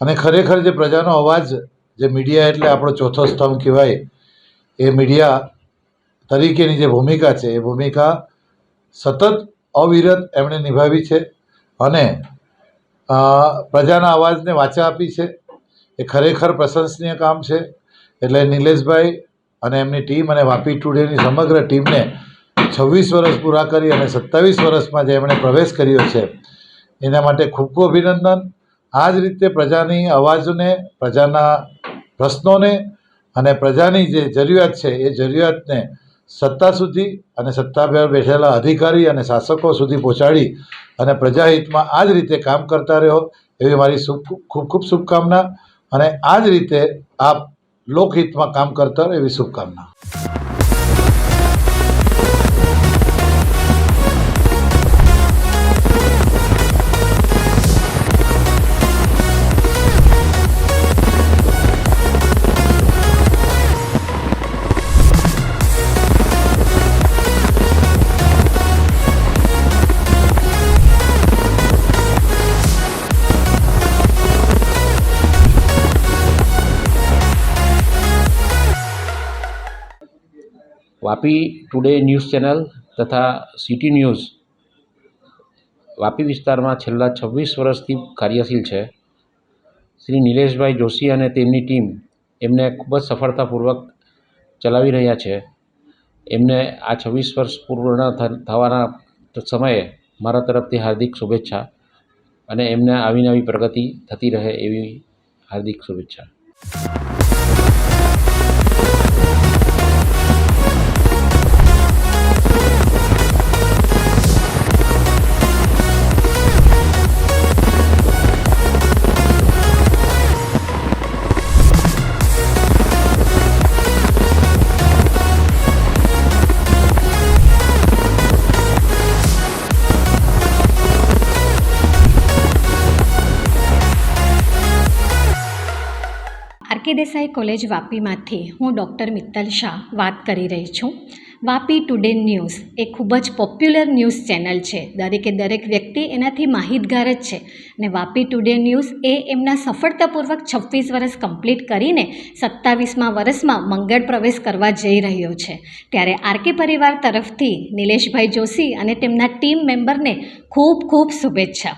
અને ખરેખર જે પ્રજાનો અવાજ, જે મીડિયા એટલે આપણો ચોથો સ્તંભ કહેવાય, એ મીડિયા તરીકેની જે ભૂમિકા છે એ ભૂમિકા સતત અવિરત એમણે નિભાવી છે અને પ્રજાના અવાજને વાચા આપી છે. એ ખરેખર પ્રશંસનીય કામ છે. એટલે નિલેશભાઈ અને એમની ટીમ અને વાપી ટુડેની સમગ્ર ટીમને 26 વર્ષ પૂરા કરી અને 27 વર્ષમાં જે એમણે પ્રવેશ કર્યો છે એના માટે ખૂબ ખૂબ અભિનંદન. આ જ રીતે પ્રજાની અવાજને, પ્રજાના પ્રશ્નોને અને પ્રજાની જે જરૂરિયાત છે એ જરૂરિયાતને સત્તા સુધી અને સત્તા પર બેઠેલા અધિકારી અને શાસકો સુધી પહોંચાડી અને પ્રજાહિતમાં આ જ રીતે કામ કરતા રહો એવી મારી ખૂબ ખૂબ શુભકામના. અને આ જ રીતે આપ લોકહિતમાં કામ કરતા રહો એવી શુભકામના. વાપી ટુડે ન્યૂઝ ચેનલ તથા સિટી ન્યૂઝ વાપી વિસ્તારમાં છેલ્લા 26 વર્ષથી કાર્યશીલ છે. શ્રી નિલેશભાઈ જોશી અને તેમની ટીમ એમને ખૂબ જ સફળતાપૂર્વક ચલાવી રહ્યા છે. એમને આ 26 વર્ષ પૂર્ણ થવાના સમયે મારા તરફથી હાર્દિક શુભેચ્છા અને એમને આવી નવી પ્રગતિ થતી રહે એવી હાર્દિક શુભેચ્છા. આરકે દેસાઈ કોલેજ વાપીમાંથી હું ડૉક્ટર મિત્તલ શાહ વાત કરી રહી છું. વાપી ટુડે ન્યૂઝ એ ખૂબ જ પોપ્યુલર ન્યૂઝ ચેનલ છે. દરેકે દરેક વ્યક્તિ એનાથી માહિતગાર જ છે. અને વાપી ટુડે ન્યૂઝ એ એમના સફળતાપૂર્વક 26 વર્ષ કમ્પ્લીટ કરીને 27મા વર્ષમાં મંગળ પ્રવેશ કરવા જઈ રહ્યો છે. ત્યારે આરકે પરિવાર તરફથી નિલેશભાઈ જોશી અને તેમના ટીમ મેમ્બરને ખૂબ ખૂબ શુભેચ્છા.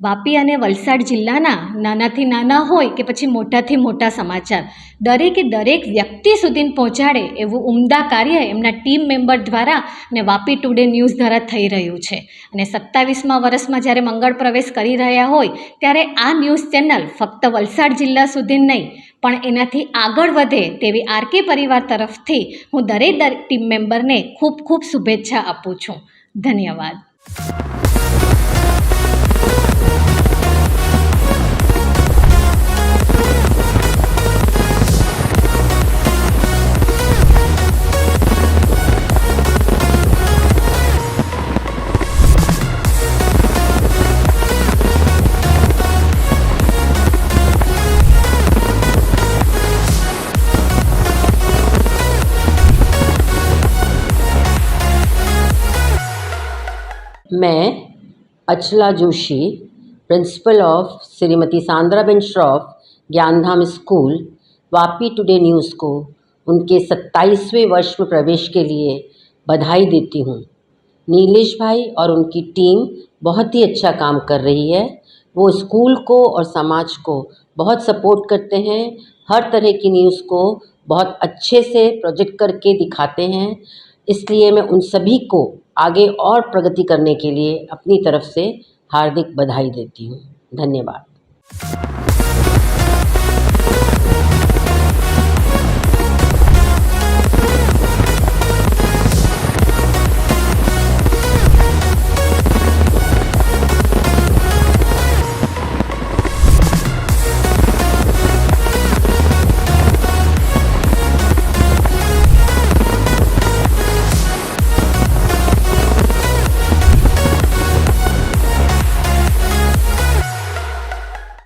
વાપી અને વલસાડ જિલ્લાના નાનાથી નાના હોય કે પછી મોટાથી મોટા સમાચાર દરેકે દરેક વ્યક્તિ સુધી પહોંચાડે એવું ઉમદા કાર્ય એમના ટીમ મેમ્બર દ્વારા અને વાપી ટુડે ન્યૂઝ દ્વારા થઈ રહ્યું છે. અને 27મા વર્ષમાં જ્યારે મંગળ પ્રવેશ કરી રહ્યા હોય ત્યારે આ ન્યૂઝ ચેનલ ફક્ત વલસાડ જિલ્લા સુધી નહીં પણ એનાથી આગળ વધે તેવી આરકે પરિવાર તરફથી હું દરેક ટીમ મેમ્બરને ખૂબ ખૂબ શુભેચ્છા આપું છું. ધન્યવાદ. मैं Achala Joshi principal of Shrimati Sandraben Shroff Gyandham school, Vapi today news को उनके 27वें वर्ष में प्रवेश के लिए बधाई देती हूँ। नीलेश भाई और उनकी टीम बहुत ही अच्छा काम कर रही है। वो स्कूल को और समाज को बहुत सपोर्ट करते हैं, हर तरह की न्यूज़ को बहुत अच्छे से प्रोजेक्ट करके दिखाते हैं। इसलिए मैं उन सभी को आगे और प्रगति करने के लिए अपनी तरफ से हार्दिक बधाई देती हूँ। धन्यवाद।